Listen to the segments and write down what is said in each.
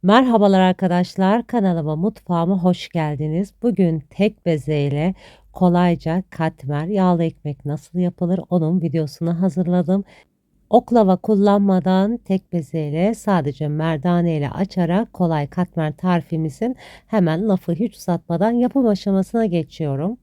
Merhabalar arkadaşlar, kanalıma, mutfağıma hoş geldiniz. Bugün tek bezeyle kolayca katmer yağlı ekmek nasıl yapılır onun videosunu hazırladım. Oklava kullanmadan tek bezeyle sadece merdane ile açarak kolay katmer tarifimizin hemen lafı hiç uzatmadan yapım aşamasına geçiyorum.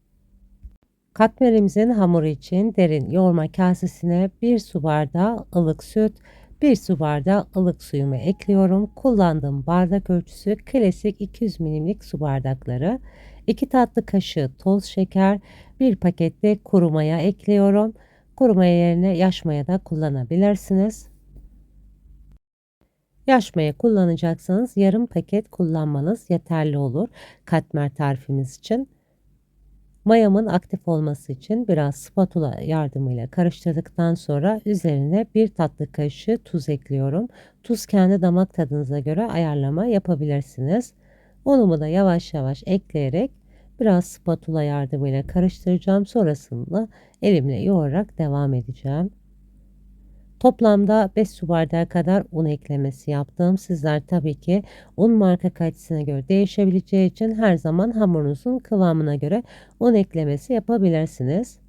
Katmerimizin hamuru için derin yoğurma kasesine 1 su bardağı ılık süt, 1 su bardağı ılık suyumu ekliyorum. Kullandığım bardak ölçüsü klasik 200 milimlik su bardakları. 2 tatlı kaşığı toz şeker, 1 pakette kuru maya ekliyorum. Kuru maya yerine yaş maya da kullanabilirsiniz. Yaş maya kullanacaksanız yarım paket kullanmanız yeterli olur katmer tarifimiz için. Mayamın aktif olması için biraz spatula yardımıyla karıştırdıktan sonra üzerine 1 tatlı kaşığı tuz ekliyorum. Tuz kendi damak tadınıza göre ayarlama yapabilirsiniz. Unumu da yavaş yavaş ekleyerek biraz spatula yardımıyla karıştıracağım. Sonrasında elimle yoğurarak devam edeceğim. Toplamda 5 su bardağı kadar un eklemesi yaptım. Sizler tabii ki un marka kalitesine göre değişebileceği için her zaman hamurunuzun kıvamına göre un eklemesi yapabilirsiniz.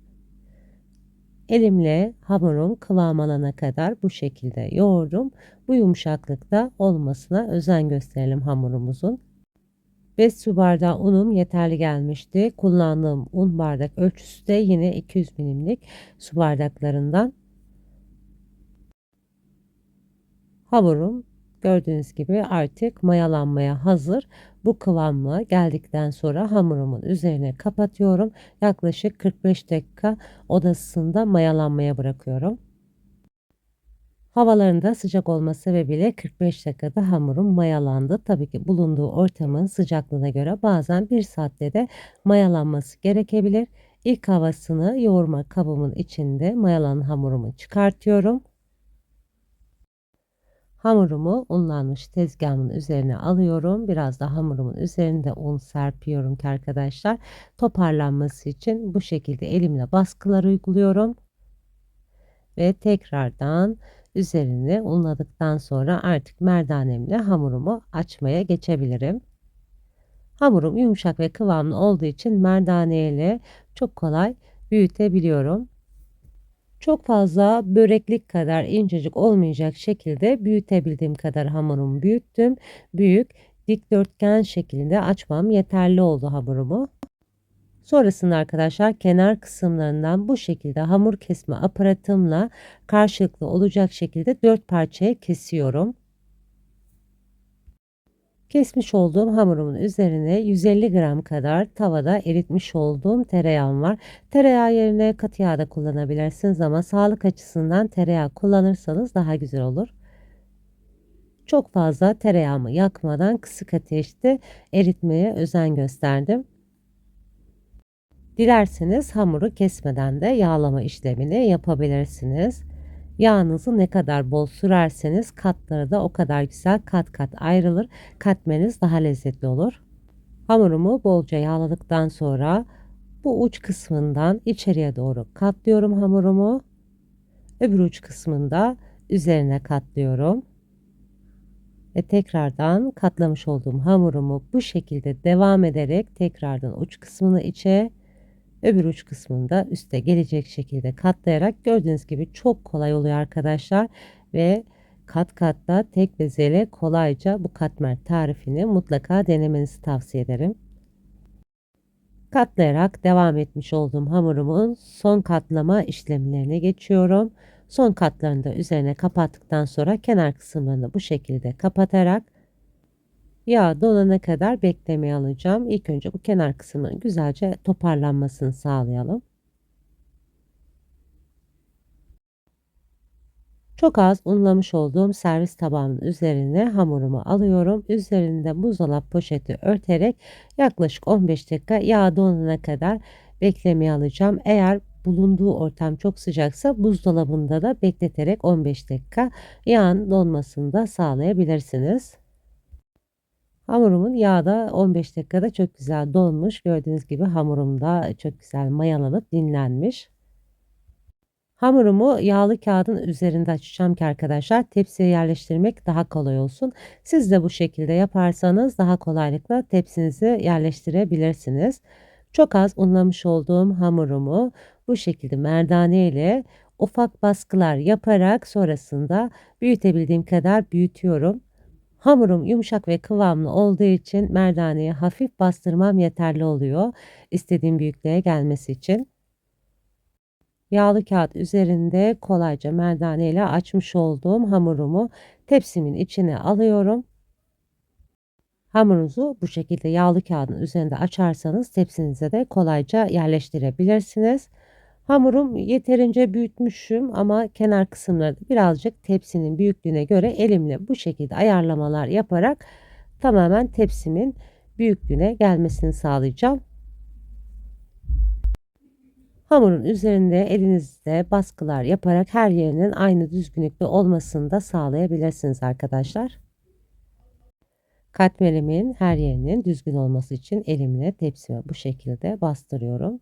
Elimle hamurum kıvam alana kadar bu şekilde yoğurdum. Bu yumuşaklıkta olmasına özen gösterelim hamurumuzun. 5 su bardağı unum yeterli gelmişti. Kullandığım un bardak ölçüsü de yine 200 milimlik su bardaklarından. Hamurum gördüğünüz gibi artık mayalanmaya hazır. Bu kıvamı geldikten sonra hamurumun üzerine kapatıyorum. Yaklaşık 45 dakika oda ısısında mayalanmaya bırakıyorum. Havaların da sıcak olması sebebiyle 45 dakikada hamurum mayalandı. Tabii ki bulunduğu ortamın sıcaklığına göre bazen 1 saatte de mayalanması gerekebilir. İlk havasını yoğurma kabımın içinde mayalanan hamurumu çıkartıyorum. Hamurumu unlanmış tezgahımın üzerine alıyorum. Biraz da hamurumun üzerinde un serpiyorum ki arkadaşlar toparlanması için bu şekilde elimle baskılar uyguluyorum. Ve tekrardan üzerini unladıktan sonra artık merdanemle hamurumu açmaya geçebilirim. Hamurum yumuşak ve kıvamlı olduğu için merdane ile çok kolay büyütebiliyorum. Çok fazla böreklik kadar incecik olmayacak şekilde büyütebildiğim kadar hamurumu büyüttüm. Büyük dikdörtgen şeklinde açmam yeterli oldu hamurumu. Sonrasında arkadaşlar kenar kısımlarından bu şekilde hamur kesme aparatımla karşılıklı olacak şekilde 4 parçaya kesiyorum. Kesmiş olduğum hamurumun üzerine 150 gram kadar tavada eritmiş olduğum tereyağım var. Tereyağı yerine katı yağ da kullanabilirsiniz ama sağlık açısından tereyağı kullanırsanız daha güzel olur. Çok fazla tereyağımı yakmadan kısık ateşte eritmeye özen gösterdim. Dilerseniz hamuru kesmeden de yağlama işlemini yapabilirsiniz. Yağınızı ne kadar bol sürerseniz katları da o kadar güzel kat kat ayrılır. Katmeriniz daha lezzetli olur. Hamurumu bolca yağladıktan sonra bu uç kısmından içeriye doğru katlıyorum hamurumu. Öbür uç kısmında üzerine katlıyorum. Ve tekrardan katlamış olduğum hamurumu bu şekilde devam ederek tekrardan uç kısmını içe, öbür uç kısmını da üste gelecek şekilde katlayarak gördüğünüz gibi çok kolay oluyor arkadaşlar. Ve kat katta tek bezeyle kolayca bu katmer tarifini mutlaka denemenizi tavsiye ederim. Katlayarak devam etmiş olduğum hamurumun son katlama işlemlerine geçiyorum. Son katlarını da üzerine kapattıktan sonra kenar kısımlarını bu şekilde kapatarak yağ donana kadar beklemeye alacağım. İlk önce bu kenar kısmının güzelce toparlanmasını sağlayalım. Çok az unlamış olduğum servis tabağının üzerine hamurumu alıyorum. Üzerinde buzdolap poşeti örterek yaklaşık 15 dakika yağ donana kadar beklemeye alacağım. Eğer bulunduğu ortam çok sıcaksa buzdolabında da bekleterek 15 dakika yağın donmasını da sağlayabilirsiniz. Hamurumun yağda 15 dakikada çok güzel donmuş. Gördüğünüz gibi hamurum da çok güzel mayalanıp dinlenmiş. Hamurumu yağlı kağıdın üzerinde açacağım ki arkadaşlar tepsiye yerleştirmek daha kolay olsun. Siz de bu şekilde yaparsanız daha kolaylıkla tepsinize yerleştirebilirsiniz. Çok az unlamış olduğum hamurumu bu şekilde merdane ile ufak baskılar yaparak sonrasında büyütebildiğim kadar büyütüyorum. Hamurum yumuşak ve kıvamlı olduğu için merdaneye hafif bastırmam yeterli oluyor istediğim büyüklüğe gelmesi için. Yağlı kağıt üzerinde kolayca merdane ile açmış olduğum hamurumu tepsimin içine alıyorum. Hamurunuzu bu şekilde yağlı kağıdın üzerinde açarsanız tepsinize de kolayca yerleştirebilirsiniz. Hamurum yeterince büyütmüşüm ama kenar kısımları da birazcık tepsinin büyüklüğüne göre elimle bu şekilde ayarlamalar yaparak tamamen tepsimin büyüklüğüne gelmesini sağlayacağım. Hamurun üzerinde elinizde baskılar yaparak her yerinin aynı düzgünlükte olmasını da sağlayabilirsiniz arkadaşlar. Katmerimin her yerinin düzgün olması için elimle tepsime bu şekilde bastırıyorum.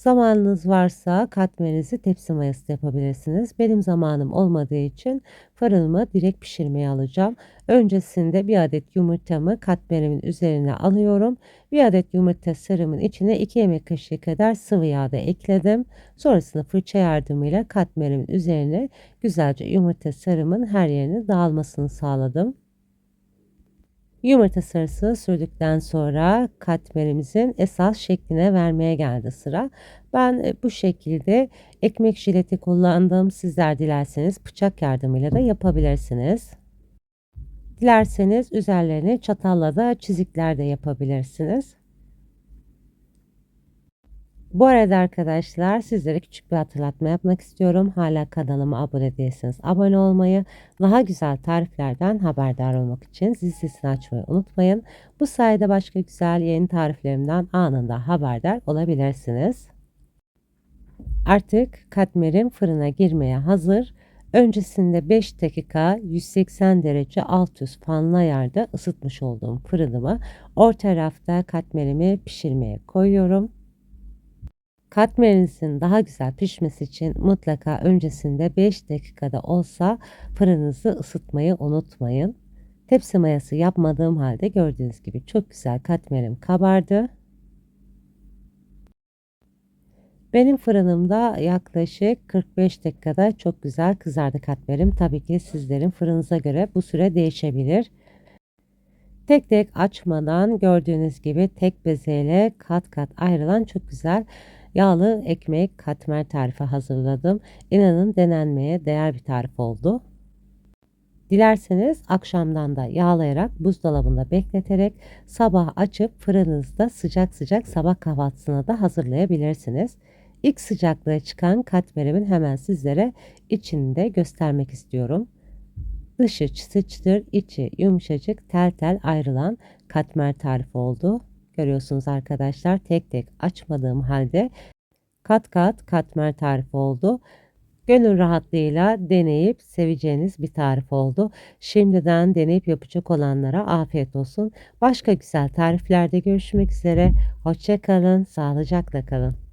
Zamanınız varsa katmerinizi tepsi mayası da yapabilirsiniz. Benim zamanım olmadığı için fırınıma direkt pişirmeye alacağım. Öncesinde bir adet yumurtamı katmerimin üzerine alıyorum. Bir adet yumurta sarımın içine 2 yemek kaşığı kadar sıvı yağ da ekledim. Sonrasında fırça yardımıyla katmerimin üzerine güzelce yumurta sarımın her yerine dağılmasını sağladım. Yumurta sarısı sürdükten sonra katmerimizin esas şekline vermeye geldi sıra. Ben bu şekilde ekmek jileti kullandım. Sizler dilerseniz bıçak yardımıyla da yapabilirsiniz. Dilerseniz üzerlerine çatalla da çizikler de yapabilirsiniz. Bu arada arkadaşlar sizlere küçük bir hatırlatma yapmak istiyorum. Hala kanalıma abone değilseniz abone olmayı, daha güzel tariflerden haberdar olmak için zil sesini açmayı unutmayın. Bu sayede başka güzel yeni tariflerimden anında haberdar olabilirsiniz. Artık katmerim fırına girmeye hazır. Öncesinde 5 dakika 180 derece alt üst fanlı ayarda ısıtmış olduğum fırınımı orta rafta katmerimi pişirmeye koyuyorum. Katmerinizin daha güzel pişmesi için mutlaka öncesinde 5 dakikada olsa fırınınızı ısıtmayı unutmayın. Tepsi mayası yapmadığım halde gördüğünüz gibi çok güzel katmerim kabardı. Benim fırınımda yaklaşık 45 dakikada çok güzel kızardı katmerim. Tabii ki sizlerin fırınıza göre bu süre değişebilir. Tek tek açmadan gördüğünüz gibi tek bezeyle kat kat ayrılan çok güzel yağlı ekmek katmer tarifi hazırladım. İnanın denenmeye değer bir tarif oldu. Dilerseniz akşamdan da yağlayarak buzdolabında bekleterek sabah açıp fırınınızda sıcak sıcak sabah kahvaltısına da hazırlayabilirsiniz. İlk sıcaklığı çıkan katmerimin hemen sizlere içini de göstermek istiyorum. Dışı çıtır çıtır, içi yumuşacık, tel tel ayrılan katmer tarifi oldu. Görüyorsunuz arkadaşlar tek tek açmadığım halde kat kat katmer tarifi oldu. Gönül rahatlığıyla deneyip seveceğiniz bir tarif oldu. Şimdiden deneyip yapacak olanlara afiyet olsun. Başka güzel tariflerde görüşmek üzere. Hoşça kalın, sağlıcakla kalın.